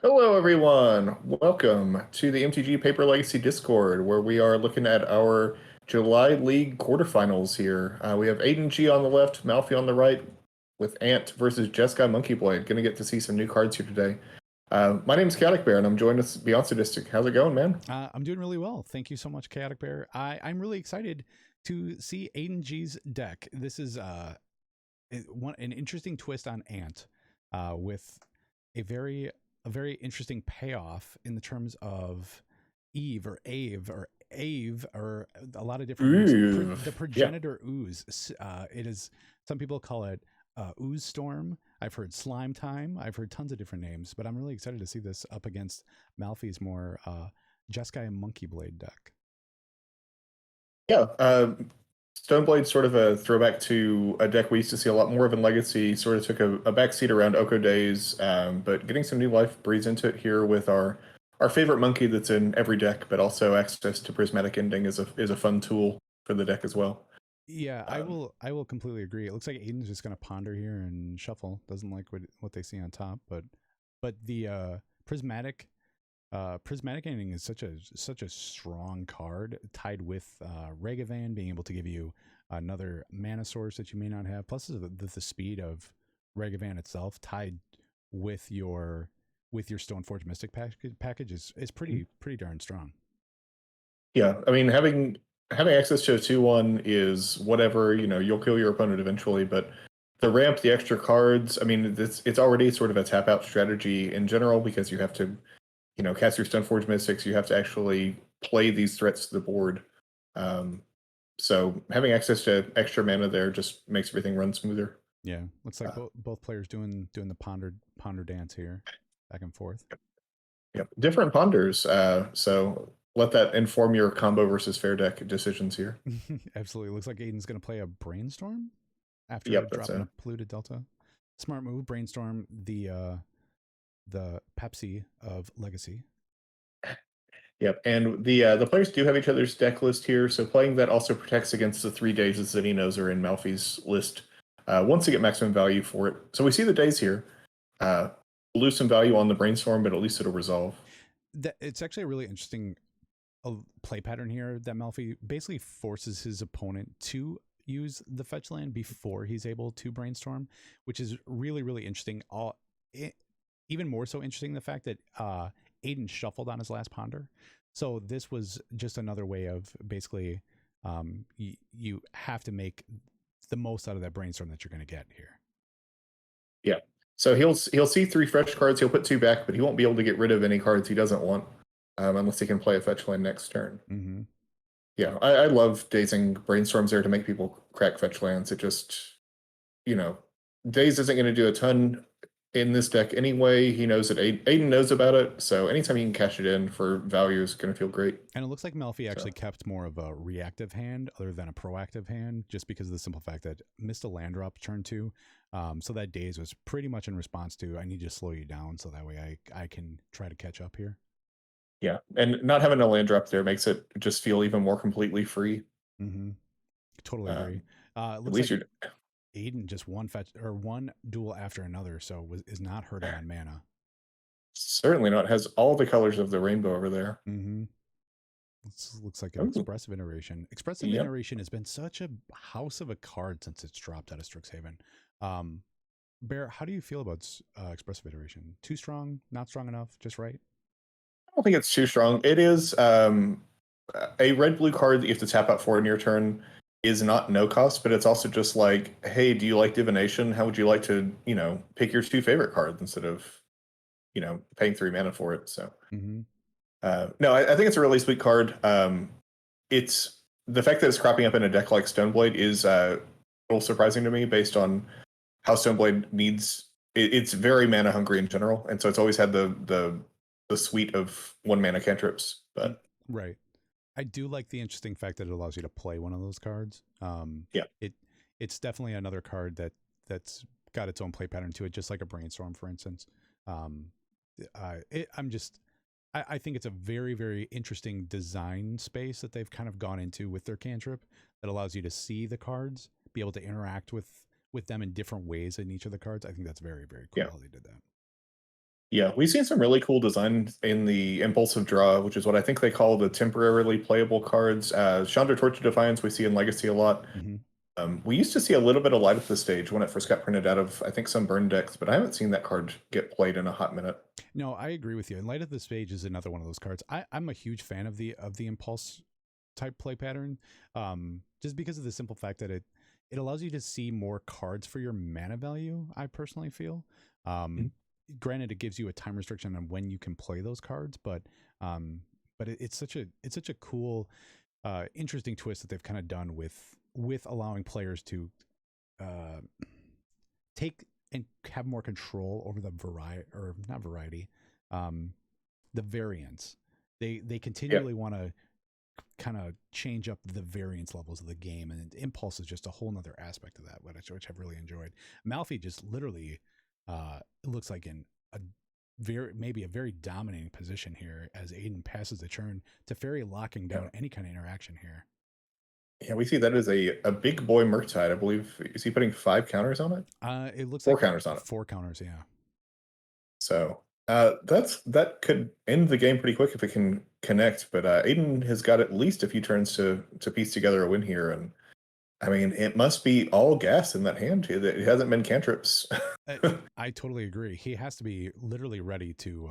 Hello, everyone. Welcome to the MTG Paper Legacy Discord, where we are looking at our July League quarterfinals here. We have Aiden G on the left, Malfi on the right, with Ant versus Jeskai Monkey Blade. Gonna get to see some new cards here today. My name is Chaotic Bear, and I'm joined with Beyond Sadistic. How's it going, man? I'm doing really well. Thank you so much, Chaotic Bear. I'm really excited to see Aiden G's deck. This is an interesting twist on Ant, with a very a very interesting payoff in the terms of Ave or a lot of different names. Ooh, The yeah. progenitor Ooze. It is, some people call it Ooze Storm. I've heard Slime Time. I've heard tons of different names, but I'm really excited to see this up against Malfi's more Jeskai and Monkey Blade deck. Yeah, Stoneblade's sort of a throwback to a deck we used to see a lot more of in Legacy. Sort of took a backseat around Oko days, but getting some new life breathes into it here with our favorite monkey that's in every deck, but also access to Prismatic Ending is a fun tool for the deck as well. Yeah, I Um, will. I will completely agree. It looks like Aiden's just going to ponder here and shuffle. Doesn't like what they see on top, but the prismatic ending is such a strong card, tied with Regavan being able to give you another mana source that you may not have. Plus the speed of Regavan itself, tied with your Stoneforge Mystic package is pretty darn strong. yeah, I mean having access to a 2/1 is whatever, you'll kill your opponent eventually, but the ramp, the extra cards, I mean, it's already sort of a tap out strategy in general because you have to cast your Stoneforge Mystics, you have to actually play these threats to the board. Um, so having access to extra mana there just makes everything run smoother. Yeah, looks like Uh, both players doing the ponder dance here, back and forth. yep. Different ponders. So let that inform your combo versus fair deck decisions here. Absolutely, looks like Aiden's going to play a brainstorm after Yep, that's dropping a a polluted delta. Smart move, brainstorm the Pepsi of Legacy. yep. And the players do have each other's deck list here, so playing that also protects against the 3 days that he knows are in Malfi's list. Once you get maximum value for it. So we see the days here. Uh, lose some value on the brainstorm, but at least it'll resolve. It's actually a really interesting play pattern here that Malfi basically forces his opponent to use the fetch land before he's able to brainstorm, which is really interesting. Even more so interesting the fact that Aiden shuffled on his last ponder. So this was just another way of basically you have to make the most out of that brainstorm that you're going to get here. Yeah. So he'll see 3 fresh cards. He'll put 2 back, but he won't be able to get rid of any cards he doesn't want, unless he can play a fetch land next turn. Mm-hmm. Yeah, I love dazing brainstorms there to make people crack fetch lands. It just, you know, Daze isn't going to do a ton in this deck anyway. He knows that Aiden knows about it, so anytime he can cash it in for value is going to feel great. And it looks like Melfi So actually kept more of a reactive hand other than a proactive hand, just because of the simple fact that missed a land drop turn two. So that daze was pretty much in response to, I need to slow you down so that way I can try to catch up here. yeah, and not having a land drop there makes it just feel even more completely free. Mm-hmm. Totally agree. It At looks least like you're Aiden just one fetch or one duel after another, so is not hurting on mana. certainly not. It has all the colors of the rainbow over there. Mm-hmm. This looks like an Ooh, expressive iteration. Expressive yep. iteration has been such a house of a card since it's dropped out of Strixhaven. Um, Bear, how do you feel about expressive iteration? Too strong? Not strong enough? Just right? I don't think it's too strong. It is a red blue card that you have to tap out for in your turn is not no cost, but it's also just like, hey, do you like divination? How would you like to, pick your 2 favorite cards instead of, paying 3 mana for it? So Mm-hmm. no, I think it's a really sweet card. It's the fact that it's cropping up in a deck like Stoneblade is a little surprising to me based on how Stoneblade needs. It's very mana hungry in general, and so it's always had the suite of 1 mana cantrips. But Right. I do like the interesting fact that it allows you to play one of those cards. yeah, It it's definitely another card that's got its own play pattern to it, just like a brainstorm, for instance. Um, I think it's a very interesting design space that they've kind of gone into with their cantrip that allows you to see the cards, be able to interact with them in different ways in each of the cards. I think that's very cool yeah. how they did that. Yeah, we've seen some really cool designs in the Impulsive Draw, which is what I think they call the temporarily playable cards. Chandra Torch of Defiance we see in Legacy a lot. Hmm. We used to see a little bit of Light Up the Stage when it first got printed out of, I think, some burn decks, but I haven't seen that card get played in a hot minute. No, I agree with you. And Light of the Stage is another one of those cards. I'm a huge fan of the impulse type play pattern, just because of the simple fact that it allows you to see more cards for your mana value. I personally feel. Mhm. Granted, it gives you a time restriction on when you can play those cards, um, but it's such a cool, interesting twist that they've kind of done with allowing players to uh, take and have more control over the variety, or not variety, um, the variance. They Yeah, continually want to kind of change up the variance levels of the game, and impulse is just a whole nother aspect of that, which I've really enjoyed. Malfi just literally looks like in a maybe a very dominating position here as Aiden passes the turn to Fairy, locking yeah. down any kind of interaction here. Yeah, we see that as a big boy Murktide, I believe. Is he putting 5 counters on it? It looks 4 like counters on it. 4 counters, yeah. So that could end the game pretty quick if it can connect. But Aiden has got at least a few turns to piece together a win here, and I mean it must be all gas in that hand. It hasn't been cantrips. I, I totally agree. He has to be literally ready to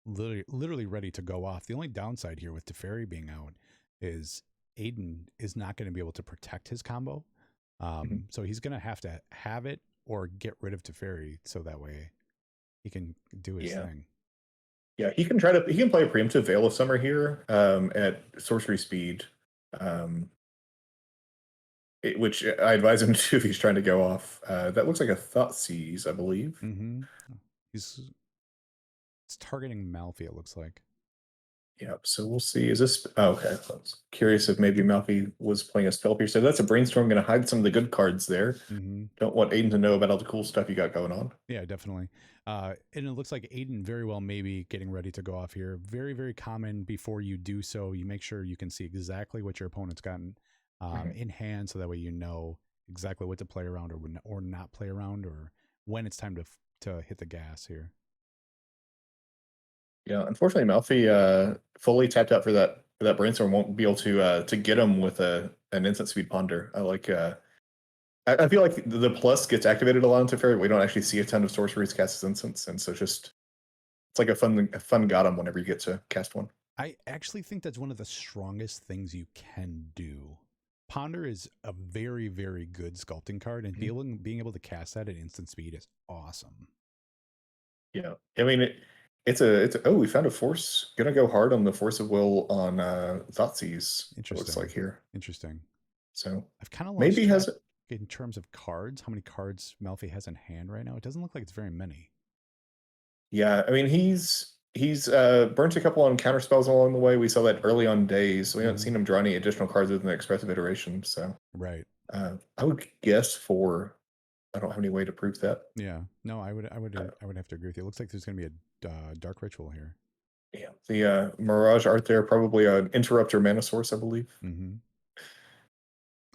literally ready to go off. The only downside here with Teferi being out is Aiden is not going to be able to protect his combo. So he's going to have it or get rid of Teferi so that way he can do his Yeah. thing. Yeah, he can play a preemptive Veil of Summer here at sorcery speed, um, which I advise him to if he's trying to go off. That looks like a Thoughtseize, I believe. Mm-hmm. He's it's targeting Malfi, it looks like. Yeah, so we'll see. Is this okay? I was curious if maybe Malfi was playing a spell piercer. That's a brainstorm. Going to hide some of the good cards there. Mm-hmm. Don't want Aiden to know about all the cool stuff you got going on. Yeah, definitely. And it looks like Aiden very well maybe getting ready to go off here. Very, very common before you do so. You make sure you can see exactly what your opponent's gotten Mhm. in hand, so that way you know exactly what to play around or not play around, or when it's time to hit the gas here. Yeah, unfortunately, Malfi fully tapped out for that brainstorm. Won't be able to get him with a an instant speed ponder. I like. I feel like the plus gets activated a lot into Fairy. We don't actually see a ton of sorceries cast as instants, and so just it's like a fun got him whenever you get to cast one. I actually think that's one of the strongest things you can do. Ponder is a very, very good sculpting card, and Mhm. being able to cast that at instant speed is awesome. Yeah, I mean it's a, oh, we found a force. Gonna go hard on the force of will on Thoughtseize. It looks like Interesting. here. Interesting. So I've kind of lost maybe he track has in terms of cards, how many cards Malfi has in hand right now. It doesn't look like it's very many. yeah. I mean he's burnt a couple on counter spells along the way. We saw that early on days. We haven't Hmm. seen him draw any additional cards within the expressive iteration. So Right. I would guess 4. I don't have any way to prove that. Yeah. No, Uh, I would have to agree with you. It looks like there's going to be a dark ritual here. yeah, the Mirage art there, probably an Interrupter mana source, I believe. Hmm.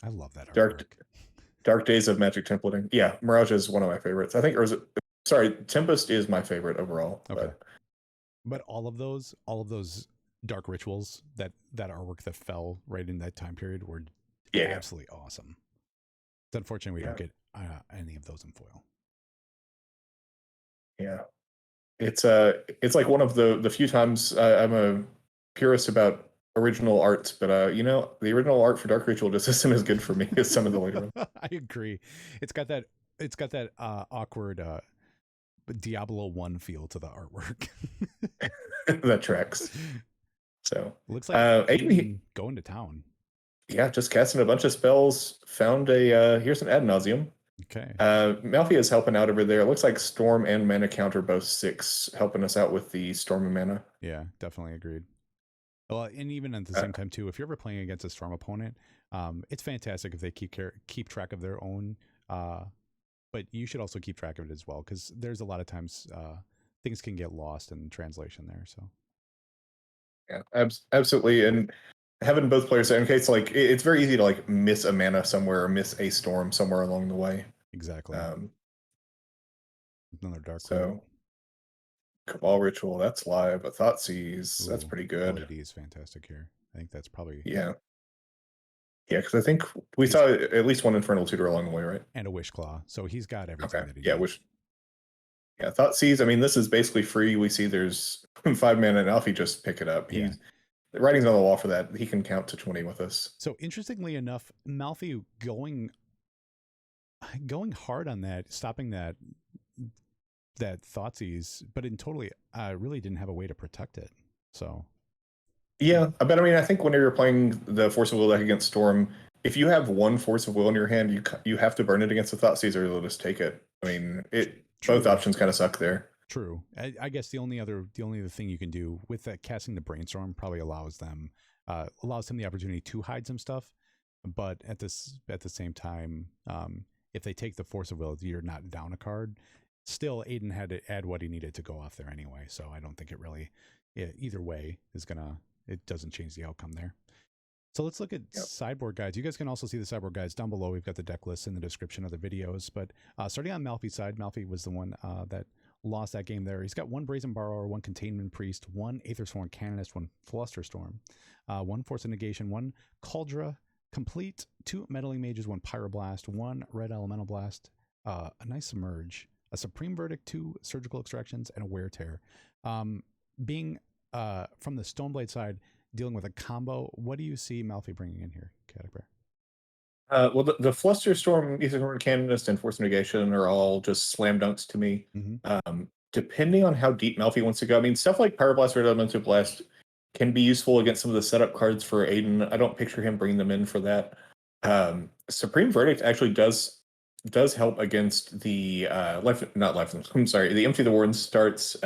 I love that Dark artwork. Dark Days of Magic Templating. Yeah, Mirage is one of my favorites. I think, or is it? Sorry, Tempest is my favorite overall. Okay. But But all of those dark rituals, that artwork that fell right in that time period, were yeah, absolutely awesome. It's unfortunate we don't yeah, get any of those in foil. yeah. It's like one of the few times I'm a purist about original art, but the original art for Dark Ritual just isn't as good for me as some of the later ones. I agree. It's got that awkward Diablo 1 feel to the artwork. That tracks. So Looks like Aiden, Aiden going to town. yeah, just casting a bunch of spells. Found a here's an ad nauseum. Okay. Malfi is helping out over there. It looks like Storm and Mana Counter both 6, helping us out with the Storm and Mana. Yeah, definitely agreed. Well, and even at the Uh, same time too, if you're ever playing against a strong opponent, it's fantastic if they keep track of their own. Uh, but you should also keep track of it as well, because there's a lot of times things can get lost in translation there. So yeah, absolutely. And having both players in case like it's very easy to like miss a mana somewhere or miss a storm somewhere along the way. exactly, Um, another dark root. so Cabal Ritual, that's live. A Thoughtseize, that's Ooh, pretty good. LED is fantastic here. I think that's probably Yeah. Yeah, because I think we he's, saw at least one Infernal Tutor along the way, right? and a Wish Claw. So he's got everything Okay. that he Yeah, needs. yeah, Thoughtseize, I mean, this is basically free. We see there's 5 mana and Alfie just pick it up. Yeah. The writing's on the wall for that. He can count to 20 with us. So interestingly enough, Malfi going hard on that, stopping that Thoughtseize, but in totally really didn't have a way to protect it. So Yeah, but I mean, I think whenever you're playing the Force of Will deck against Storm, if you have one Force of Will in your hand, you have to burn it against the Thoughtseize or you'll just take it. I mean, both true. options kind of suck there. True. I guess the only other thing you can do with that casting the Brainstorm probably allows them the opportunity to hide some stuff, but at the same time, if they take the Force of Will, you're not down a card. Still, Aiden had to add what he needed to go off there anyway, so I don't think it really either way it doesn't change the outcome there. So let's look at sideboard guides. You guys can also see the sideboard guides down below. We've got the deck lists in the description of the videos. But starting on Malfi's side, Malfi was the one that lost that game there. He's got one Brazen Borrower, one Containment Priest, one Aethersworn Canonist, one Flusterstorm, one Force of Negation, one Cauldra Complete, two Meddling Mages, one Pyroblast, one Red Elemental Blast, a nice Submerge, a Supreme Verdict, two Surgical Extractions, and a Wear Tear. Being from the Stoneblade side, dealing with a combo, what do you see Malfi bringing in here, Caterpillar? Well, the Flusterstorm, Aethersworn Canonist, and Force of Negation are all just slam dunks to me. Depending on how deep Malfi wants to go, I mean, stuff like Pyroblast or Elemental Blast can be useful against some of the setup cards for Aiden. I don't picture him bringing them in for that. Supreme Verdict actually does help against the I'm sorry, the Empty the Warden starts,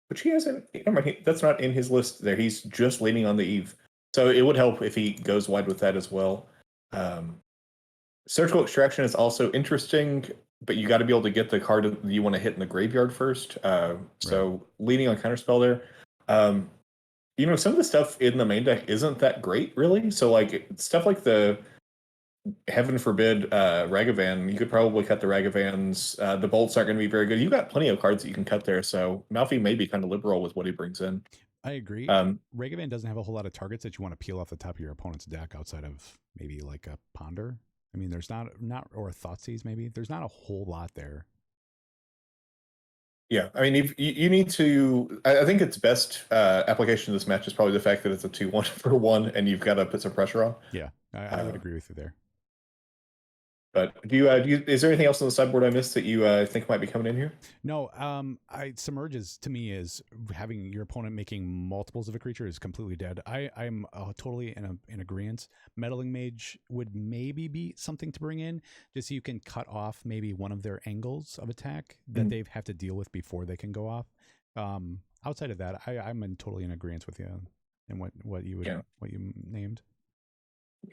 which he hasn't. Never mind, that's not in his list there. He's just leaning on the Eve, so it would help if he goes wide with that as well. Surgical Extraction is also interesting, but you got to be able to get the card that you want to hit in the graveyard first. So leaning on Counterspell there. Some of the stuff in the main deck isn't that great, really. So like stuff like the Heaven forbid Ragavan, you could probably cut the Ragavans. The bolts aren't going to be very good. You've got plenty of cards that you can cut there, so Malfi may be kind of liberal with what he brings in. I agree. Ragavan doesn't have a whole lot of targets that you want to peel off the top of your opponent's deck outside of maybe like a Ponder. I mean, there's not or a Thoughtseize maybe. There's not a whole lot there. Yeah, I mean, if you need to, I think its best application of this match is probably the fact that it's a 2-1 for 1, and you've got to put some pressure on. Yeah, I would agree with you there. But is there anything else on the sideboard I missed that you think might be coming in here? No, Submerges to me is having your opponent making multiples of a creature is completely dead. I'm totally in agreement. Meddling Mage would maybe be something to bring in, just so you can cut off maybe one of their angles of attack that they have to deal with before they can go off. Outside of that, I'm totally in agreement with you and what you named.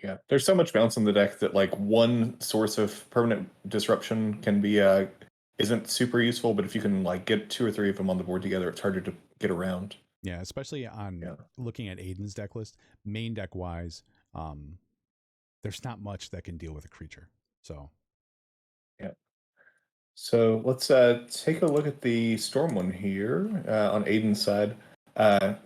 Yeah, there's so much bounce on the deck that like one source of permanent disruption can be isn't super useful, but if you can like get 2 or 3 of them on the board together, it's harder to get around. Yeah, especially on looking at Aiden's deck list, main deck wise, there's not much that can deal with a creature. So yeah. So let's take a look at the Storm one here on Aiden's side.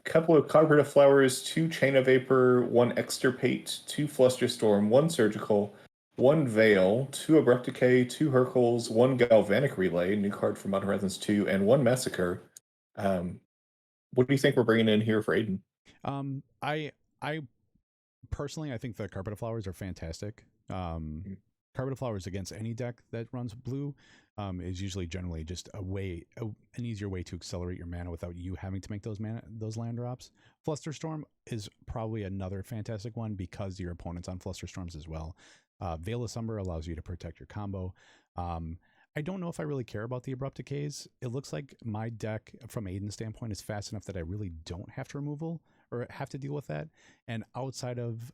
Couple of Cognitive Flowers, 2 Chain of Vapor, 1 Extirpate, 2 Flusterstorm, 1 Surgical, 1 Veil, 2 Abrupt Decay, 2 Hercules, 1 Galvanic Relay, new card from Modern Horizons 2, and 1 Massacre. What do you think we're bringing in here for Aiden? I personally, I think the Carpet of Flowers are fantastic. Carpet of Flowers against any deck that runs blue is usually generally just an easier way to accelerate your mana without you having to make those land drops. Flusterstorm is probably another fantastic one because your opponent's on Flusterstorms as well. Veil of Summer allows you to protect your combo. I don't know if I really care about the Abrupt Decays. It looks like my deck, from Aiden's standpoint, is fast enough that I really don't have to removal or have to deal with that. And outside of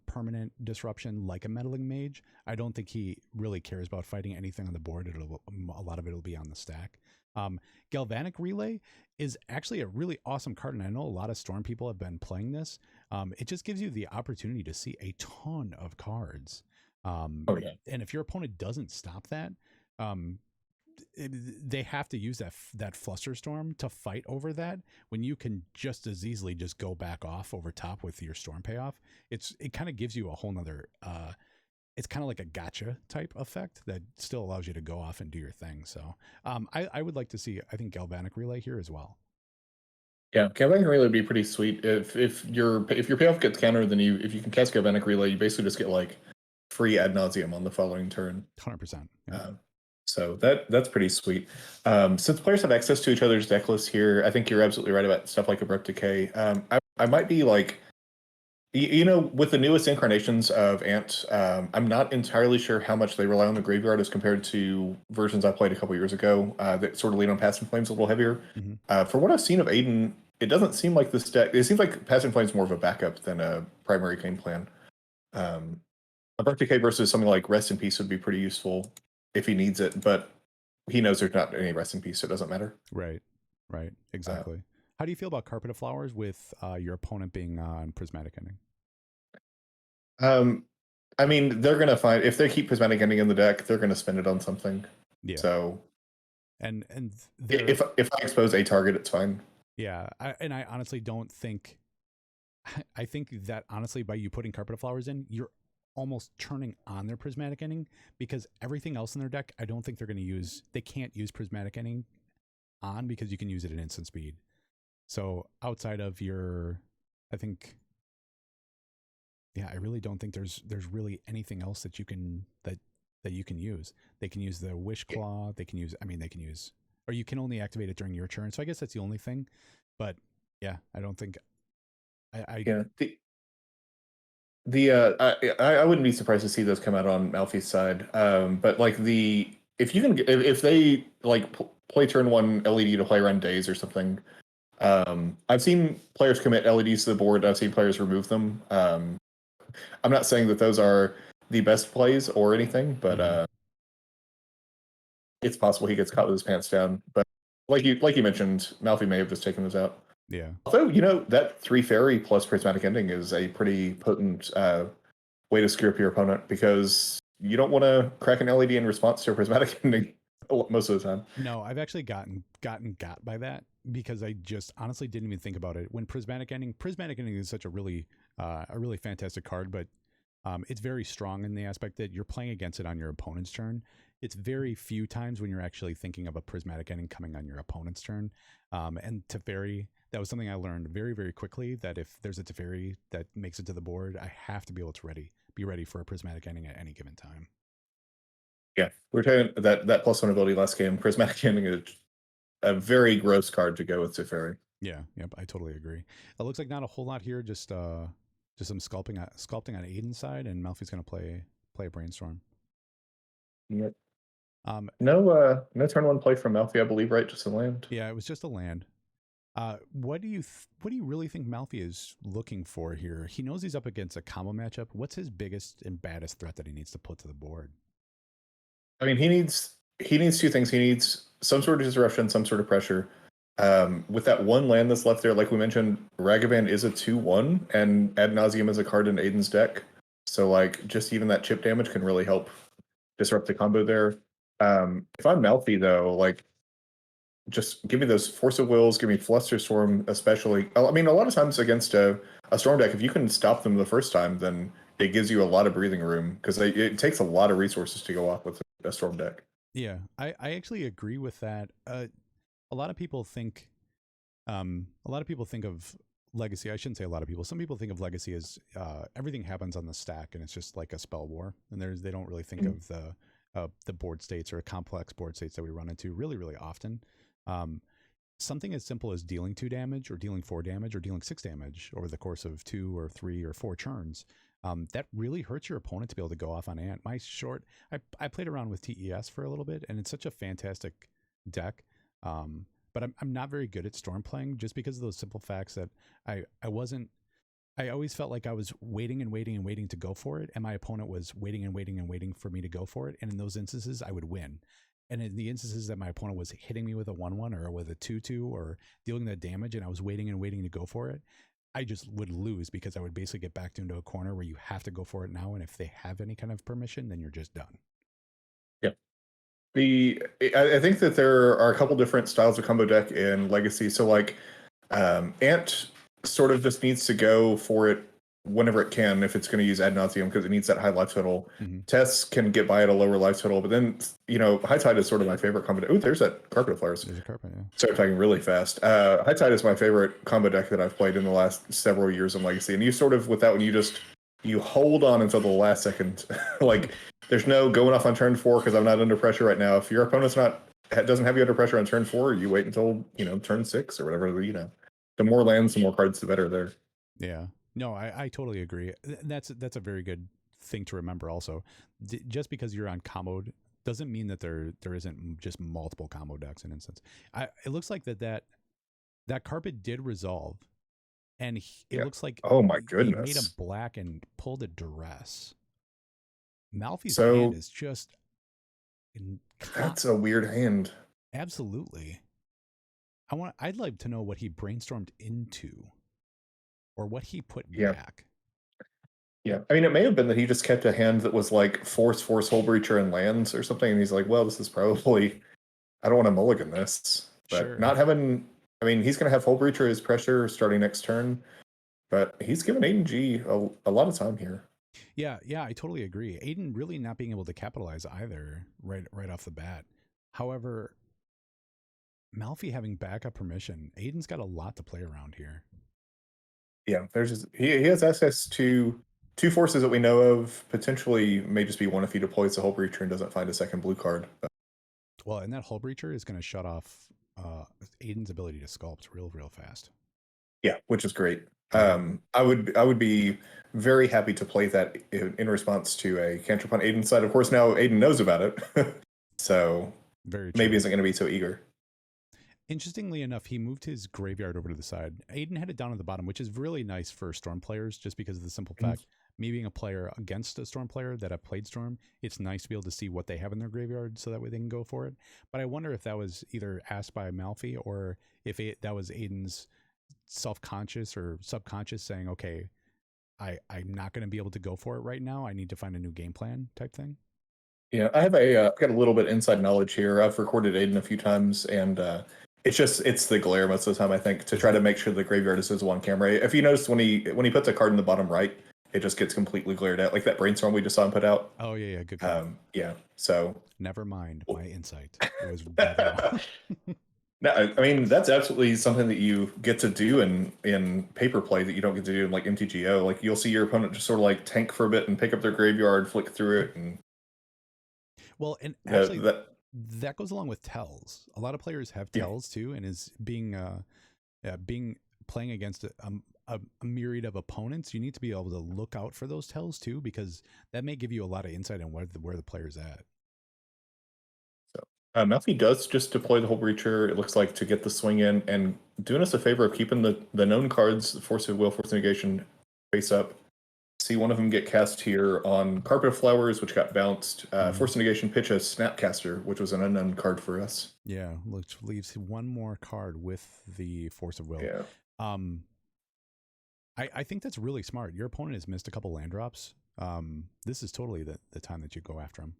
permanent disruption like a Meddling Mage, I don't think he really cares about fighting anything on the board. A lot of it will be on the stack. Galvanic Relay is actually a really awesome card, and I know a lot of Storm people have been playing this. It just gives you the opportunity to see a ton of cards. And if your opponent doesn't stop that, they have to use that flusterstorm to fight over that when you can just as easily just go back off over top with your storm payoff. It kind of gives you a whole nother it's kind of like a gotcha type effect that still allows you to go off and do your thing. So I would like to see, I think, Galvanic Relay here as well. Yeah, Galvanic Relay would be pretty sweet. If your payoff gets countered, then if you can cast Galvanic Relay, you basically just get like free ad nauseum on the following turn. 100%. Yeah. So that's pretty sweet. Since players have access to each other's deck lists here, I think you're absolutely right about stuff like Abrupt Decay. I might be like, with the newest incarnations of Ant, I'm not entirely sure how much they rely on the graveyard as compared to versions I played a couple years ago that sort of lean on Passing Flames a little heavier. Mm-hmm. For what I've seen of Aiden, it doesn't seem like this deck. It seems like Passing Flames more of a backup than a primary game plan. Abrupt Decay versus something like Rest in Peace would be pretty useful if he needs it, but he knows there's not any Rest in Peace, so it doesn't matter. Right. Exactly. How do you feel about Carpet of Flowers with your opponent being on Prismatic Ending? I mean, they're gonna find if they keep Prismatic Ending in the deck, they're gonna spend it on something. Yeah. So, and if I expose a target, it's fine. Yeah, I honestly don't think. I think that honestly, by you putting Carpet of Flowers in, you're almost turning on their Prismatic Ending, because everything else in their deck, I don't think they're going to use. They can't use Prismatic Ending on because you can use it at instant speed. So outside of your, I think, yeah, I really don't think there's really anything else that you can you can use. They can use the Wish Claw. They can use. I mean, they can use, or you can only activate it during your turn. So I guess that's the only thing. But yeah, I don't think. Yeah. I wouldn't be surprised to see those come out on Malfi's side. But like if you can if they like play turn one LED to play around days or something. I've seen players commit LEDs to the board. I've seen players remove them. I'm not saying that those are the best plays or anything, but it's possible he gets caught with his pants down. But like you mentioned, Malfi may have just taken those out. Yeah. Although that 3 fairy plus Prismatic Ending is a pretty potent way to screw up your opponent, because you don't want to crack an LED in response to a Prismatic Ending most of the time. No, I've actually gotten got by that, because I just honestly didn't even think about it. When Prismatic Ending is such a really fantastic card, but it's very strong in the aspect that you're playing against it on your opponent's turn. It's very few times when you're actually thinking of a Prismatic Ending coming on your opponent's turn. And Teferi, that was something I learned very, very quickly, that if there's a Teferi that makes it to the board, I have to be able to be ready for a Prismatic Ending at any given time. Yeah, we're talking that +1 ability last game. Prismatic Ending is a very gross card to go with Teferi. Yeah, yep, I totally agree. It looks like not a whole lot here, just some sculpting on Aiden's side, and Malfi's going to play a Brainstorm. Yep. No turn one play from Malfi, I believe, right? Just a land. Yeah, it was just a land. What do you really think Malfi is looking for here? He knows he's up against a combo matchup. What's his biggest and baddest threat that he needs to put to the board? I mean, he needs 2 things. He needs some sort of disruption, some sort of pressure. With that one land that's left there, like we mentioned, Ragavan is a 2/1, and Ad Nauseam is a card in Aiden's deck. So like just even that chip damage can really help disrupt the combo there. If I'm Malfi though, like just give me those Force of Wills, give me Flusterstorm especially. I mean, a lot of times against a Storm deck, if you can stop them the first time, then it gives you a lot of breathing room, because it takes a lot of resources to go off with a Storm deck. Yeah, I actually agree with that. A lot of people think of Legacy. I shouldn't say a lot of people. Some people think of Legacy as everything happens on the stack and it's just like a spell war, and they don't really think of the board states or complex board states that we run into really, really often. Something as simple as dealing 2 damage or dealing 4 damage or dealing 6 damage over the course of 2 or 3 or 4 turns, that really hurts your opponent to be able to go off on Ant. I played around with TES for a little bit, and it's such a fantastic deck. But I'm not very good at Storm playing, just because of those simple facts that I always felt like I was waiting and waiting and waiting to go for it, and my opponent was waiting and waiting and waiting for me to go for it. And in those instances, I would win. And in the instances that my opponent was hitting me with a 1/1 or with a 2/2 or dealing that damage, and I was waiting and waiting to go for it, I just would lose, because I would basically get backed into a corner where you have to go for it now. And if they have any kind of permission, then you're just done. Yeah. I think that there are a couple different styles of combo deck in Legacy. So like Ant sort of just needs to go for it whenever it can if it's going to use ad nauseum because it needs that high life total. Mm-hmm. Tess can get by at a lower life total, but then High Tide is sort of my favorite combo deck. Oh, there's that Carpet of Flowers. There's a carpet, yeah. Start attacking really fast. High Tide is my favorite combo deck that I've played in the last several years in Legacy. And you sort of, with that one, you hold on until the last second. Like, there's no going off on turn 4 because I'm not under pressure right now. If your opponent's doesn't have you under pressure on turn 4, you wait until, turn 6 or whatever, The more lands, the more cards, the better there. Yeah. No, I totally agree. That's a very good thing to remember also. Just because you're on comboed doesn't mean that there isn't just multiple combo decks in instance. It looks like that carpet did resolve, and it looks like oh my he made goodness, a black and pulled a duress. Malfi's So- hand is just that's a weird hand. absolutely. I'd like to know what he brainstormed into, or what he put back. Yeah, I mean, it may have been that he just kept a hand that was like force, Hull Breacher, and lands or something, and he's like, well, this is probably, I don't want to mulligan this. But Sure. not having, I mean, he's going to have Hull Breacher as pressure starting next turn, but he's given Aiden G a lot of time here. Yeah, I totally agree. Aiden really not being able to capitalize either right off the bat. However, Malfi having backup permission, Aiden's got a lot to play around here. Yeah, he has access to 2 forces that we know of. Potentially may just be one if he deploys the Hull Breacher and doesn't find a second blue card. Well, and that Hull Breacher is going to shut off Aiden's ability to sculpt real fast. Yeah, which is great. I would be very happy to play that in response to a cantrip on Aiden's side. Of course, now Aiden knows about it, so very true. Maybe isn't going to be so eager. Interestingly enough, he moved his graveyard over to the side. Aiden had it down at the bottom, which is really nice for Storm players, just because of the simple fact, me being a player against a Storm player that have played Storm, it's nice to be able to see what they have in their graveyard so that way they can go for it. But I wonder if that was either asked by Malfi or if that was Aiden's self-conscious or subconscious saying, okay, I'm not going to be able to go for it right now. I need to find a new game plan type thing. Yeah, I've got a little bit inside knowledge here. I've recorded Aiden a few times, and it's the glare most of the time, I think, to try to make sure the graveyard is visible on camera. If you notice when he puts a card in the bottom right, it just gets completely glared out, like that brainstorm we just saw him put out. Oh yeah, good. Yeah, so never mind my insight. It was bad. No, I mean that's absolutely something that you get to do in paper play that you don't get to do in like MTGO. Like you'll see your opponent just sort of like tank for a bit and pick up their graveyard, flick through it, and well, and actually that goes along with tells. A lot of players have tells too, and is being playing against a myriad of opponents. You need to be able to look out for those tells too, because that may give you a lot of insight on where the player's at. Malfi does just deploy the Hull Breacher, it looks like, to get the swing in, and doing us a favor of keeping the known cards, the Force of Will, Force of Negation, face up. See one of them get cast here on Carpet of Flowers, which got bounced. Force of Negation pitch a Snapcaster, which was an unknown card for us. Yeah, which leaves one more card with the Force of Will. Yeah. I think that's really smart. Your opponent has missed a couple land drops. This is totally the time that you go after him.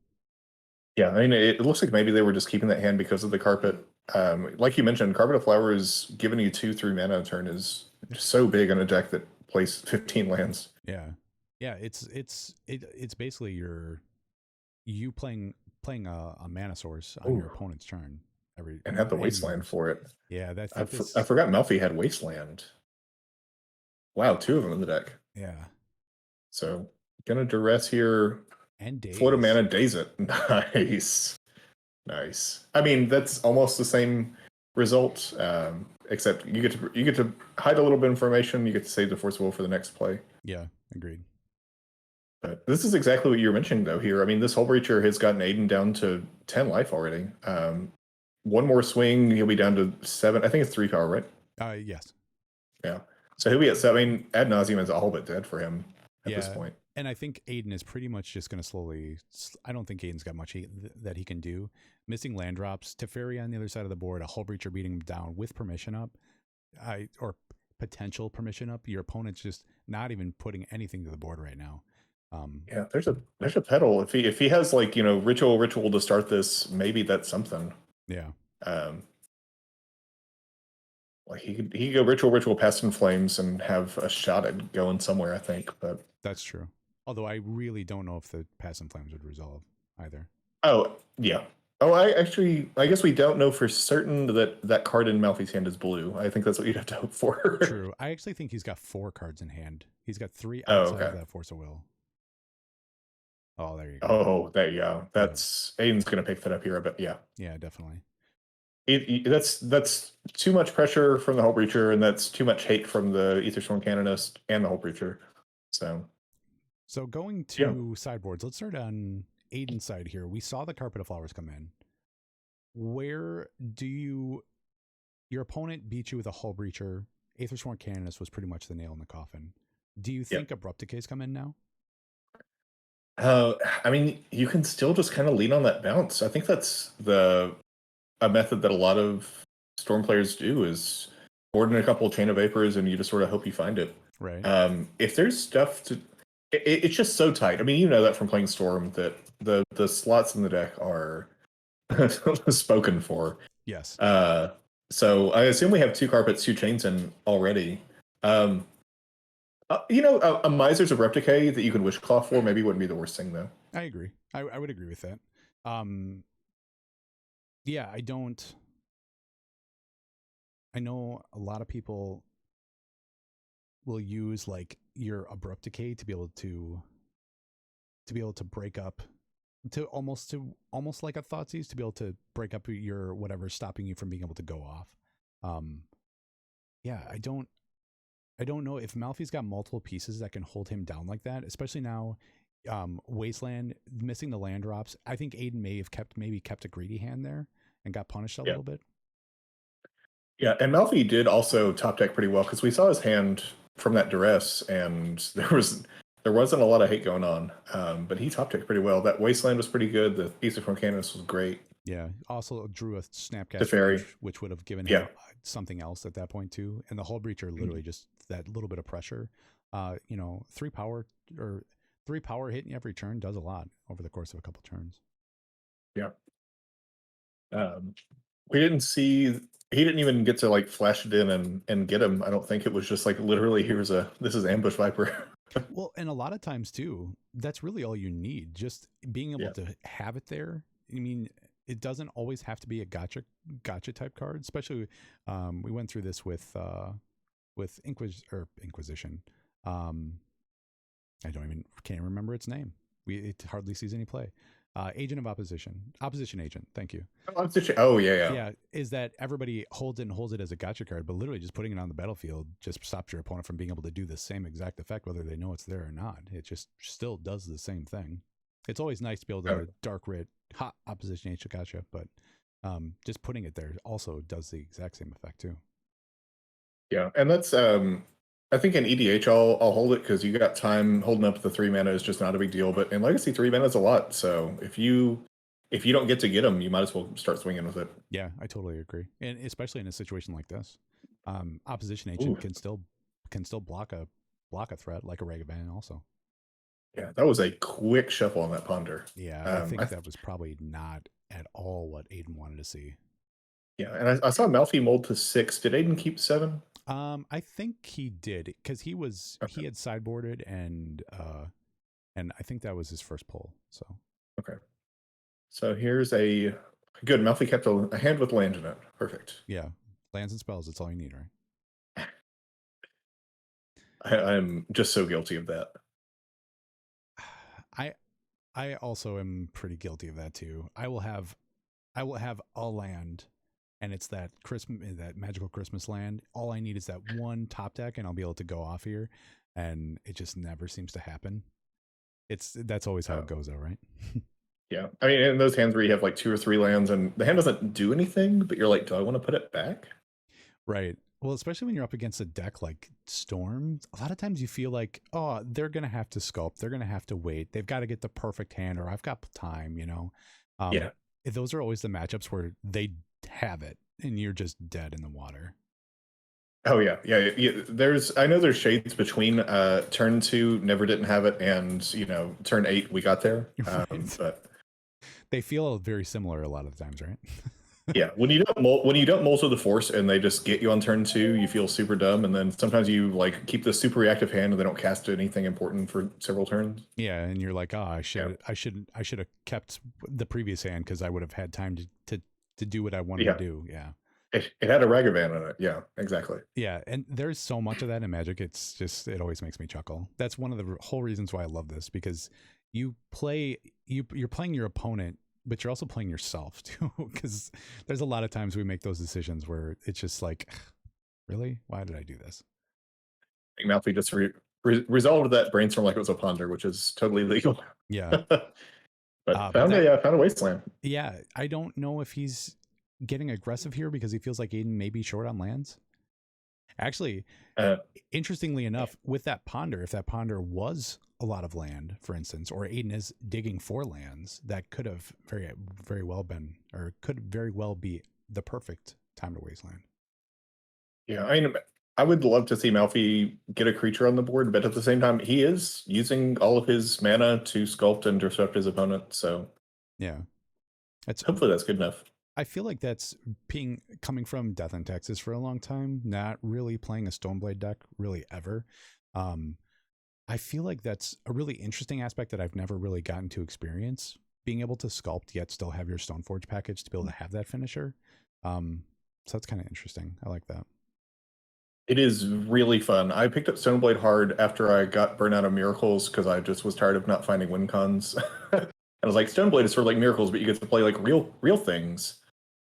Yeah, I mean, it looks like maybe they were just keeping that hand because of the carpet. Like you mentioned, Carpet of Flowers giving you 2-3 mana a turn is just so big on a deck that plays 15 lands. Yeah, it's basically you playing a mana source on your opponent's turn and have the Wasteland for it. Yeah, I forgot Malfi had Wasteland. Wow, 2 of them in the deck. Yeah. So gonna duress here. And daze. Float a mana, daze it. Nice. I mean, that's almost the same result, except you get to hide a little bit of information. You get to save the Force of Will for the next play. Yeah, agreed. But this is exactly what you were mentioning, though. Here, I mean, this Hull Breacher has gotten Aiden down to 10 life already. One more swing, he'll be down to 7. I think it's 3 power, right? Yes. Yeah. So he'll be at 7. I mean, ad nauseum is all but dead for him at this point. And I think Aiden is pretty much just going to slowly... I don't think Aiden's got much that he can do. Missing land drops, Teferi on the other side of the board, a Hull Breacher beating him down with permission up, or potential permission up. Your opponent's just not even putting anything to the board right now. Yeah, there's a pedal. If he has like, ritual to start this, maybe that's something. Yeah. Um, like he could go ritual past in flames and have a shot at going somewhere, I think. But That's true. Although I really don't know if the Pass and Flames would resolve either. oh yeah. Oh, I guess we don't know for certain that card in Malfi's hand is blue. I think that's what you'd have to hope for. True. I actually think he's got 4 cards in hand. He's got 3 Oh, outside of okay. that Force of Will. Oh, there you go. Oh, there you go. That's Aiden's gonna pick that up here, but yeah. Yeah, definitely. That's too much pressure from the Hull Breacher, and that's too much hate from the Aethersworn Canonist and the Hull Breacher. So going Yeah. to sideboards, let's start on Aiden's side here. We saw the Carpet of Flowers come in. Where do your opponent beat you with a Hull Breacher? Aethersworn Canonist was pretty much the nail in the coffin. Do you think Abrupt Decay's come in now? I mean, you can still just kind of lean on that bounce. I think that's a method that a lot of Storm players do is board in a couple of Chain of Vapors and you just sort of hope you find it. Right. If there's stuff to, it's just so tight. I mean, you know that from playing Storm that the slots in the deck are spoken for. Yes. So I assume we have 2 carpets, 2 chains in already. A Miser's of Replicate that you could Wishclaw for maybe wouldn't be the worst thing, though. I agree. I would agree with that. Yeah, I know a lot of people will use like your Abrupt Decay to be able to break up to almost like a Thoughtseize to be able to break up your whatever's stopping you from being able to go off. Yeah, I don't know if Malfi's got multiple pieces that can hold him down like that, especially now. Wasteland missing the land drops. I think Aiden may have kept a greedy hand there and got punished a little bit. Yeah, and Malfi did also top deck pretty well because we saw his hand from that duress, and there wasn't a lot of hate going on. But he top decked pretty well. That Wasteland was pretty good. The Aethersworn Canonist was great. Yeah, also drew a Snapcast Teferi, which would have given him something else at that point too. And the Hull Breacher literally just that little bit of pressure. 3 power hitting you every turn does a lot over the course of a couple turns. Yeah. We didn't see. He didn't even get to like flash it in and get him. I don't think it was just like literally this is Ambush Viper. Well, and a lot of times too, that's really all you need. Just being able to have it there. I mean, it doesn't always have to be a gotcha type card. Especially, we went through this with Inquisition. I can't remember its name. It hardly sees any play. Agent of Opposition Agent. Thank you. Oh yeah. Yeah, is that everybody holds it as a gotcha card, but literally just putting it on the battlefield just stops your opponent from being able to do the same exact effect, whether they know it's there or not. It just still does the same thing. It's always nice to be able to dark red hot Opposition Agent gotcha, but just putting it there also does the exact same effect too. Yeah, and that's I think in EDH I'll hold it because you got time. Holding up the 3 mana is just not a big deal, but in Legacy 3 mana is a lot. So if you don't get to get them, you might as well start swinging with it. Yeah, I totally agree, and especially in a situation like this, Opposition Agent can still block a threat like a Ragavan also. Yeah, that was a quick shuffle on that Ponder. Yeah, I think that was probably not at all what Aiden wanted to see. Yeah, and I saw Malfi mold to 6. Did Aiden keep 7? I think he did because he had sideboarded and I think that was his first pull. So okay, so here's a good Malfi kept a hand with land in it. Perfect. Yeah, lands and spells. That's all you need, right? I'm just so guilty of that. I also am pretty guilty of that too. I will have a land, and it's that magical Christmas land. All I need is that one top deck, and I'll be able to go off here, and it just never seems to happen. That's always how it goes, though, right? Yeah, I mean, in those hands where you have like 2 or 3 lands, and the hand doesn't do anything, but you're like, do I want to put it back? Right. Well, especially when you're up against a deck like Storm, a lot of times you feel like, oh, they're going to have to sculpt. They're going to have to wait. They've got to get the perfect hand, or I've got time, Yeah. Those are always the matchups where they have it and you're just dead in the water. Oh yeah, yeah. I know there's shades between turn 2 never didn't have it and turn 8 we got there. Right. But They feel very similar a lot of the times, right? yeah, when you don't multi the force and they just get you on turn 2, you feel super dumb, and then sometimes you like keep the super reactive hand and they don't cast anything important for several turns. Yeah, and you're like, oh, Yeah, I should have kept the previous hand because I would have had time to do what I wanted to yeah. do. Yeah. It had a Ragavan in it. Yeah, exactly. Yeah, and there's so much of that in Magic. It's just it always makes me chuckle. That's one of the whole reasons why I love this, because you're playing your opponent, but you're also playing yourself too. Because there's a lot of times we make those decisions where it's just like, really, why did I do this? I think Malfi just resolved that brainstorm like it was a ponder, which is totally legal. Yeah, But but that found a wasteland. yeah, I don't know if he's getting aggressive here because he feels like Aiden may be short on lands. Actually, Uh, interestingly enough, with that ponder, if that ponder was a lot of land, for instance, or Aiden is digging for lands, that could have very well been, or could very well be the perfect time to wasteland. yeah, I mean, I would love to see Malfi get a creature on the board, but at the same time, he is using all of his mana to sculpt and disrupt his opponent. So Yeah, it's. hopefully that's good enough. I feel like that's being coming from Death in Texas for a long time, not really playing a Stoneblade deck really ever. Um, I feel like that's a really interesting aspect that I've never really gotten to experience. Being able to sculpt yet still have your Stoneforge package to be able to have that finisher. So that's kind of interesting. I like that. It is really fun. I picked up Stoneblade hard after I got burnt out of Miracles because I just was tired of not finding win cons. And I was like, Stoneblade is sort of like Miracles, but you get to play like real things.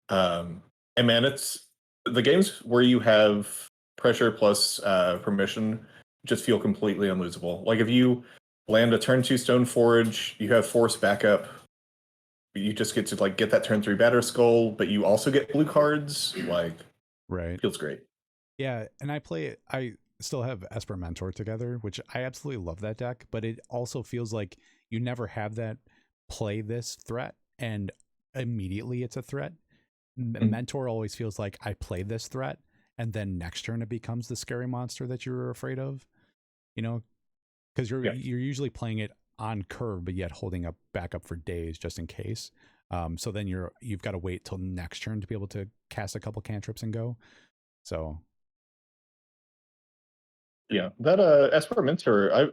And man, it's the games where you have pressure plus permission just feel completely unlosable. Like if you land a turn 2 Stoneforge, you have force backup. You just get to like get that turn 3 Batter Skull, but you also get blue cards. Like Right. feels great. Yeah. And I still have Esper Mentor together, which I absolutely love that deck, but it also feels like you never have that play this threat and immediately it's a threat. Mentor always feels like I play this threat and then next turn it becomes the scary monster that you were afraid of, you know, because Yeah. you're usually playing it on curve, but yet holding up backup for days just in case. So then you've got to wait till next turn to be able to cast a couple cantrips and go. So Yeah, that Esper Mentor, I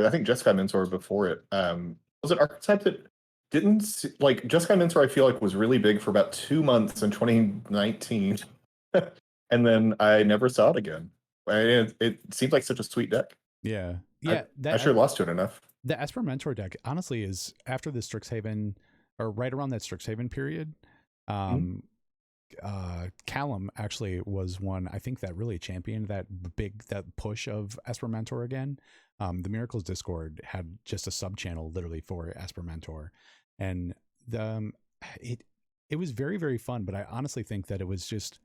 think Jeskai Mentor before it. Was it archetype that like Jeskai Mentor I feel like was really big for about 2 months in 2019. And then I never saw it again. It seemed like such a sweet deck. yeah, I, yeah. I sure lost to it enough. The Esper Mentor deck honestly is after the Strixhaven or right around that Strixhaven period. Mhm. Um, Callum actually was one I think that really championed that push of Esper Mentor again. The Miracles Discord had just a sub channel literally for Esper Mentor, and the it was very fun. But I honestly think that it was just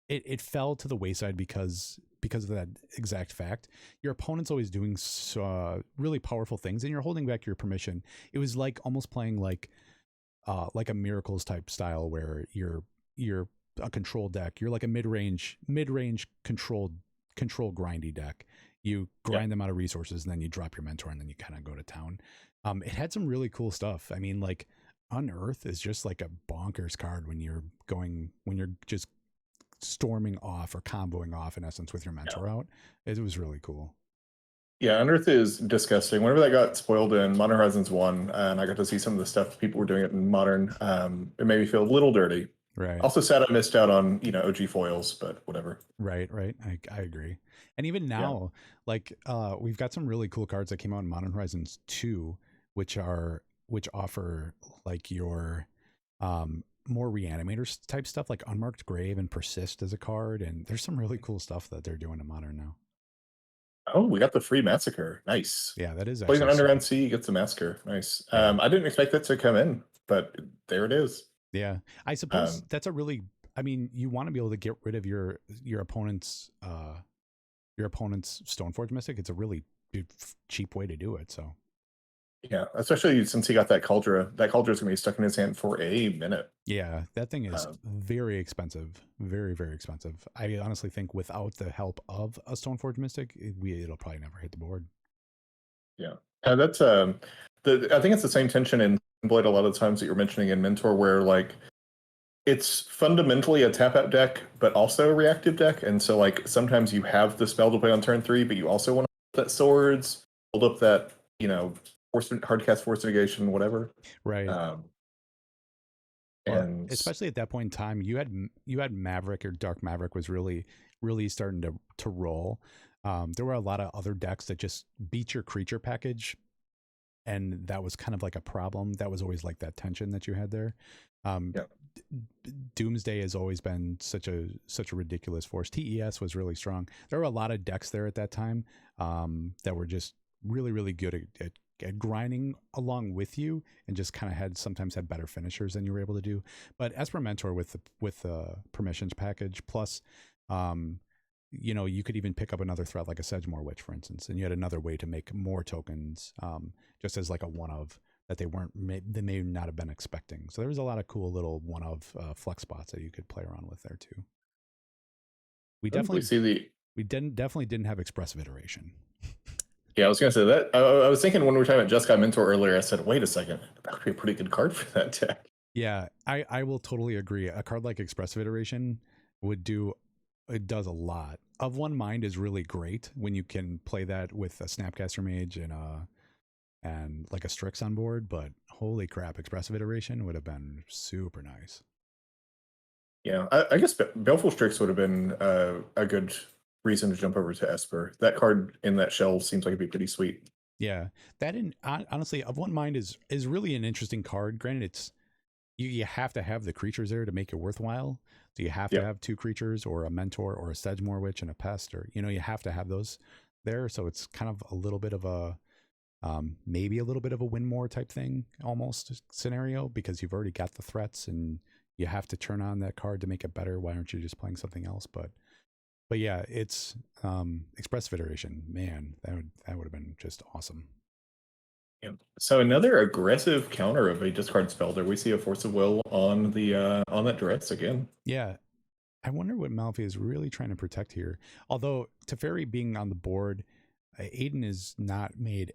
it fell to the wayside because of that exact fact. Your opponent's always doing really powerful things, and you're holding back your permission. It was like almost playing like a Miracles type style where you're a control deck. You're like a mid-range control grindy deck. You Yeah. grind them out of resources and then you drop your mentor and then you kind of go to town. It had some really cool stuff. I mean, like Unearth is just like a bonkers card when you're just storming off or comboing off in essence with your mentor out. It was really cool. Yeah, Unearth is disgusting. Whenever that got spoiled in Modern Horizons 1, and I got to see some of the stuff people were doing it in Modern, it made me feel a little dirty. Right. Also sad I missed out on, OG foils, but whatever. Right. I agree. And even Yeah. now, like we've got some really cool cards that came out in Modern Horizons 2, which offer like your more reanimator type stuff like Unmarked Grave and Persist as a card. And there's some really cool stuff that they're doing in Modern now. Oh, we got the free Massacre. Nice. Yeah, that is Plays an actually Underground super. Sea, gets the Massacre. Nice. Yeah. I didn't expect that to come in, but there it is. Yeah. I suppose that's a really, I mean, you want to be able to get rid of your opponent's Stoneforge Mystic. It's a really cheap way to do it. So Yeah, especially since he got that Cauldra. That Cauldra is going to be stuck in his hand for a minute. Yeah, that thing is Um, very expensive, very very expensive. I honestly think without the help of a Stoneforge Mystic, it'll probably never hit the board. yeah, that's I think it's the same tension in Blade a lot of the times that you're mentioning in Mentor, where like it's fundamentally a tap out deck, but also a reactive deck, and so like sometimes you have the spell to play on turn 3, but you also want to hold that swords, hold up that hard cast force negation, whatever. Right. Um, Well, and especially at that point in time, you had Maverick, or Dark Maverick was really starting to roll. There were a lot of other decks that just beat your creature package, and that was kind of like a problem. That was always like that tension that you had there. Um, yeah, Doomsday has always been such a ridiculous force. TES was really strong. There were a lot of decks there at that time that were just really good at grinding along with you, and just kind of sometimes had better finishers than you were able to do. But Esper Mentor with the permissions package plus, you could even pick up another threat like a Sedgemoor Witch, for instance, and you had another way to make more tokens, just as like a one of that they may not have been expecting. So there was a lot of cool little one of flex spots that you could play around with there too. We I think we definitely see the. definitely didn't have expressive iteration. Yeah, I was gonna say that. I was thinking when we were talking about Jeskai Mentor earlier, I said, wait a second, that would be a pretty good card for that deck. Yeah, I will totally agree. A card like expressive iteration it does a lot. Of One Mind is really great when you can play that with a Snapcaster Mage and like a Strix on board, but holy crap, expressive iteration would have been super nice. Yeah, I guess Baleful Strix would have been a good reason to jump over to Esper. That card in that shell seems like it'd be pretty sweet. Yeah, honestly, Of One Mind is really an interesting card. Granted, it's you have to have the creatures there to make it worthwhile. So you have to Yeah, have two creatures, or a Mentor, or a Sedgemoor Witch, and a Pest, or you have to have those there. So it's kind of a little bit of a maybe a little bit of a win more type thing almost scenario, because you've already got the threats and you have to turn on that card to make it better. Why aren't you just playing something else? But yeah, it's expressive iteration. Man, that would have been just awesome. yeah. So another aggressive counter of a discard spell there. We see a Force of Will on the on that dress again. Yeah, I wonder what Malfi is really trying to protect here. Although Teferi being on the board, Aiden is not made,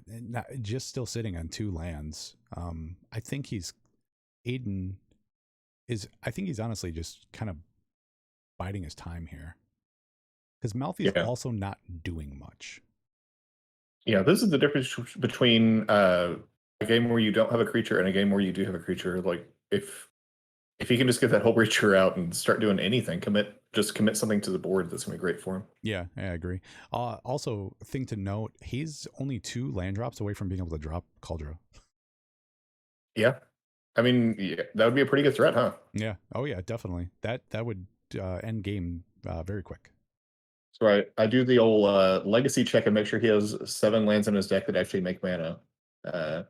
not just still sitting on 2 lands. I think Aiden I think he's honestly just kind of biding his time here, because Malfi is Yeah, also not doing much. yeah. This is the difference between a game where you don't have a creature and a game where you do have a creature. Like if he can just get that whole creature out and start doing anything, just commit something to the board, that's gonna be great for him. Yeah, I agree. Also, thing to note, he's only 2 land drops away from being able to drop Cauldra. Yeah, I mean, yeah, that would be a pretty good threat, huh? Yeah. Oh yeah, definitely. That would end game very quick. So I do the old legacy check and make sure he has 7 lands in his deck that actually make mana. Uh,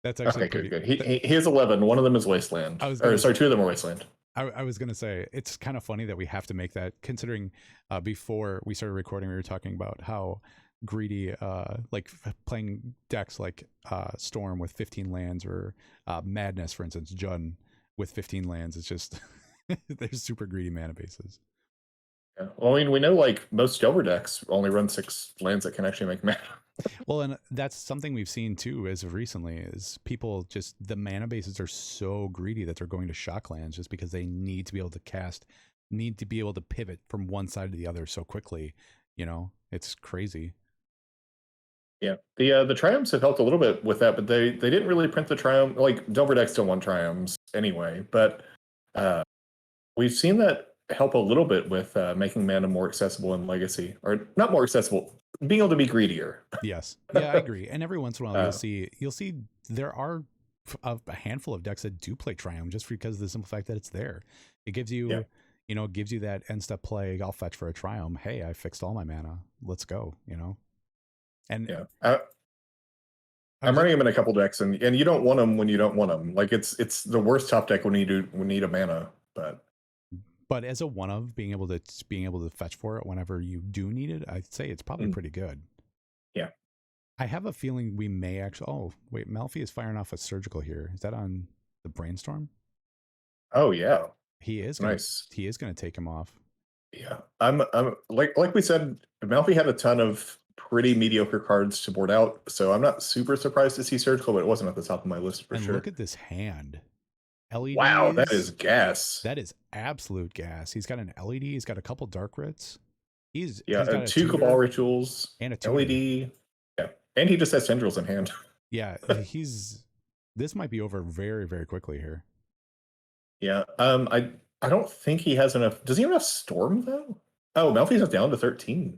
That's actually okay, good, pretty. good. He has 11. One of them is Wasteland. I was Or gonna sorry, 2 of them are Wasteland. I was gonna say it's kind of funny that we have to make that, considering before we started recording, we were talking about how greedy, playing decks like Storm with 15 lands, or Madness, for instance, Jun with 15 lands. It's just they're super greedy mana bases. Yeah. Well, I mean, we know like most Delver decks only run 6 lands that can actually make mana. Well, and that's something we've seen too as of recently, is people just, the mana bases are so greedy that they're going to Shocklands just because they need to be able to need to be able to pivot from one side to the other so quickly. It's crazy. Yeah, the Triumphs have helped a little bit with that, but they didn't really print the Triumph. Like Delver decks still want Triumphs anyway, but uh, we've seen that help a little bit with making mana more accessible in Legacy, or not more accessible, being able to be greedier. Yes. Yeah, I agree. And every once in a while, Uh, you'll see there are a handful of decks that do play Triumph just because of the simple fact that it's there. It gives yeah, you, it gives you that end step play. I'll fetch for a Triumph. Hey, I fixed all my mana. Let's go. And yeah. I I'm was, running them in a couple decks, and you don't want them when you don't want them. Like it's the worst top deck when you need a mana, but but as a one of being able to fetch for it whenever you do need it, I'd say it's probably mm, pretty good. I have a feeling we may actually. Oh wait, Malfi is firing off a surgical here. Is that on the brainstorm? Oh yeah, He is gonna. nice. He is gonna take him off. Yeah, I'm like we said, Malfi had a ton of pretty mediocre cards to board out, so I'm not super surprised to see surgical, but it wasn't at the top of my list for And sure. look at this hand. Wow, that is LEDs. gas. That is absolute gas. He's got an LED. He's got a couple dark rits. Yeah, He's got a two Cabal tutor Rituals, and a tutor. LED. Yeah, and he just has Tendrils in hand. Yeah, he's. This might be over very very quickly here. Yeah, I don't think he has enough. Does he have enough Storm though? Oh, Malfi's down to 13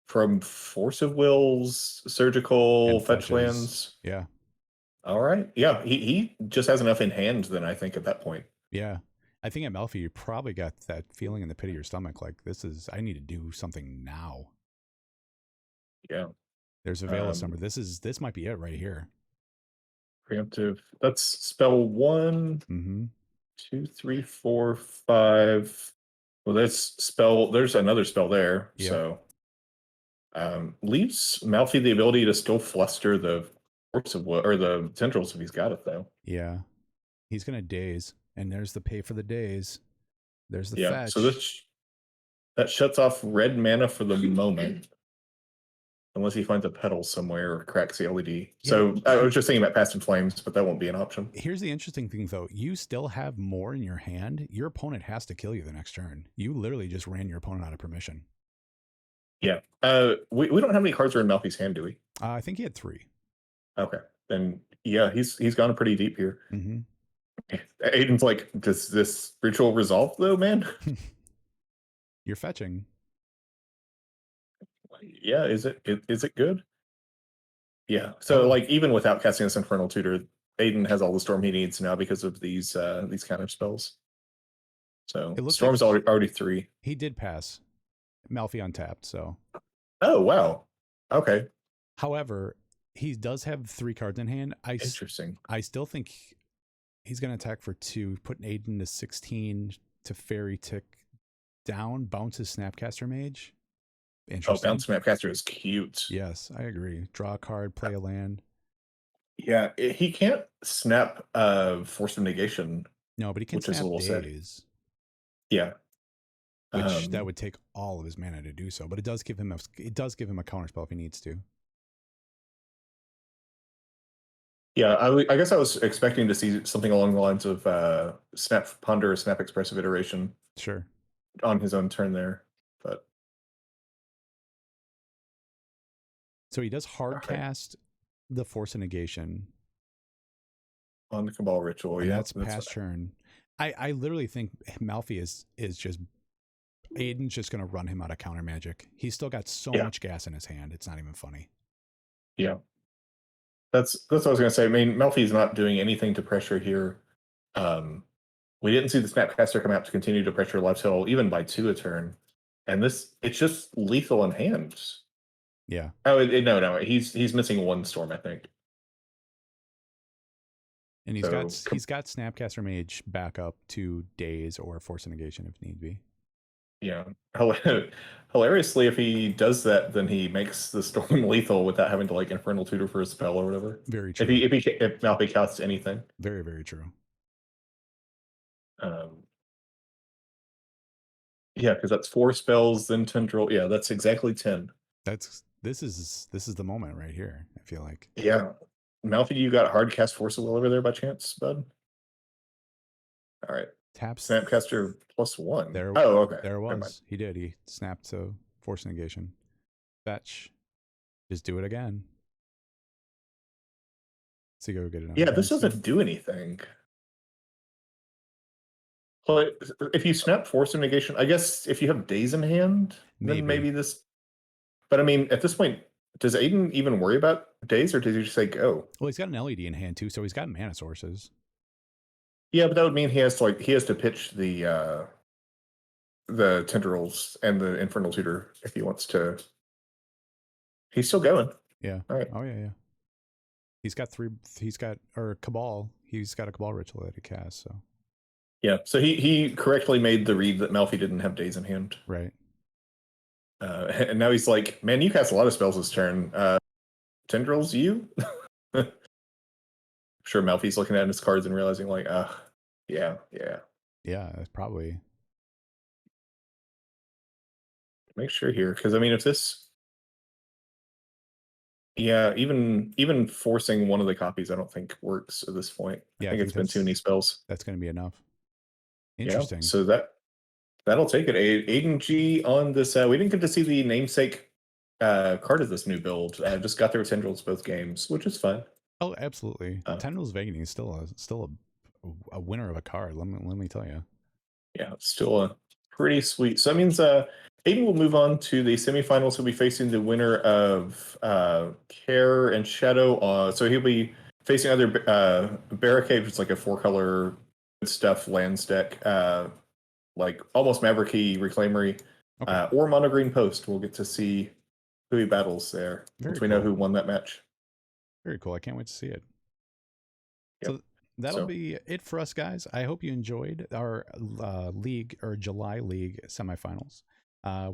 from Force of Wills, Surgical, And Fetch fetches. lands. Yeah. All right, yeah, he just has enough in hand. Then I think at that point. Yeah. I think at Malfi, you probably got that feeling in the pit of your stomach, like this is. I need to do something now. Yeah. There's a Veil Summer. This might be it right here. Preemptive. That's spell 1, Mm-hmm. 2, 3, 4, 5. Well, there's another spell there. Yep. So leaves Malfi the ability to still fluster the Force of Will or the Tendrils if he's got it though. Yeah. He's gonna daze. And there's the pay for the days. There's the fetch. So that shuts off red mana for the moment. Unless he finds a pedal somewhere or cracks the LED. Yeah. So I was just thinking about Past in Flames, but that won't be an option. Here's the interesting thing, though. You still have more in your hand. Your opponent has to kill you the next turn. You literally just ran your opponent out of permission. Yeah. We don't have any cards that are in Malfi's hand, do we? I think he had 3. Okay. Then yeah, he's gone pretty deep here. Mm-hmm. Aiden's like, does this ritual resolve though, man? You're fetching. Yeah, is it good? Yeah. So like even without casting this Infernal Tutor, Aiden has all the storm he needs now because of these counter spells. So Storm's like already 3. He did pass Malfi untapped, so. Oh wow. Okay. However, he does have 3 cards in hand. Interesting. I still think he's going to attack for 2, putting Aiden to 16 to fairy tick down, bounces Snapcaster Mage. Oh, bounce Snapcaster is cute. Yes, I agree. Draw a card, play a land. Yeah, he can't snap Force of Negation. No, but he can snap days. Yeah. Which that would take all of his mana to do so, but it does give him a counterspell if he needs to. Yeah, I guess I was expecting to see something along the lines of Snap Ponder or Snap Expressive Iteration. Sure. On his own turn there, but so he does hard cast the Force of Negation on the Cabal Ritual. And that's past turn. I literally think Malfi is just Aiden's just going to run him out of counter magic. He's still got so much gas in his hand. It's not even funny. Yeah. That's what I was going to say. I mean, Malfi's not doing anything to pressure here. We didn't see the Snapcaster come out to continue to pressure left hill, even by 2 a turn. And it's just lethal in hand. Yeah. Oh, no. He's missing 1 storm, I think. And he's got Snapcaster Mage back up to days or Force of Negation if need be. Yeah. Hilariously, if he does that, then he makes the storm lethal without having to like Infernal Tutor for a spell or whatever. Very true. If Malfi casts anything. Very, very true. Yeah, because that's 4 spells, then Tendril. Yeah, that's exactly 10. This is the moment right here, I feel like. Yeah. Malfi, you got hard cast Force of Will over there by chance, bud? All right. Taps Snapcaster +1. There, oh, okay. There it was. He did. He snapped to Force Negation. Fetch. Just do it again. So you go get it on. Yeah, this doesn't do anything. Well, if you snap Force of Negation, I guess if you have days in hand, then maybe this. But I mean, at this point, does Aiden even worry about days, or does he just say go? Well, he's got an LED in hand too, so he's got mana sources. Yeah, but that would mean he has to pitch the Tendrils and the Infernal Tutor if he wants to. He's still going. Yeah. All right. Oh yeah. He's got Cabal. He's got a Cabal Ritual that he casts. So. Yeah. So he correctly made the read that Malfi didn't have days in hand. Right. And now he's like, man, you cast a lot of spells this turn. Tendrils, you? I'm sure Malfi's looking at his cards and realizing, like, yeah. Yeah, that's probably. Make sure here, because I mean, if this, yeah, even forcing one of the copies, I don't think works at this point. I Yeah, I think think it's been too many spells. that's going to be enough. Yeah, Interesting. so that'll take it. Aiden G on this. We didn't get to see the namesake card of this new build. Just got their Tendrils both games, which is fun. Oh, absolutely. Tendrils Vagany is still a winner of a card. Let me tell you. Yeah, it's still a pretty sweet. So that means Aiden will move on to the semifinals. He'll be facing the winner of Care and Shadow. So he'll be facing either Barricade, which is like a 4-color stuff lands deck, like almost Mavericky Reclaimery, Okay. or Mono Green Post. We'll get to see who he battles there once we know who won that match. Very cool. I can't wait to see it. Yep. So that'll be it for us, guys. I hope you enjoyed our league or July league semifinals.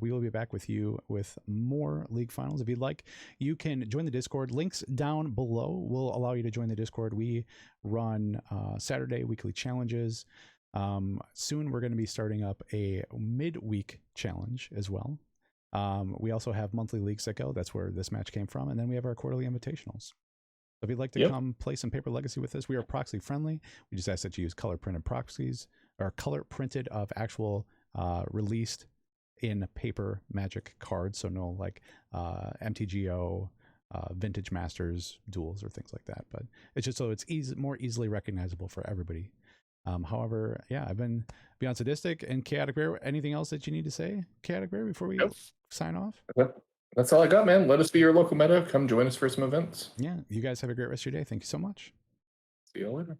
We will be back with you with more league finals. If you'd like, you can join the Discord. Links down below will allow you to join the Discord. We run Saturday weekly challenges. Soon we're going to be starting up a midweek challenge as well. We also have monthly leagues that go. That's where this match came from. And then we have our quarterly invitationals. So if you'd like to come play some Paper Legacy with us, we are proxy friendly. We just ask that you use color printed proxies or color printed of actual released in paper Magic cards. So no like MTGO, Vintage Masters duels or things like that. But it's just so it's more easily recognizable for everybody. However, yeah, I've been Beyond Sadistic and Chaotic Bear. Anything else that you need to say, Chaotic Bear, before we sign off? That's all I got, man. Let us be your local meta. Come join us for some events. Yeah, you guys have a great rest of your day. Thank you so much. See you later.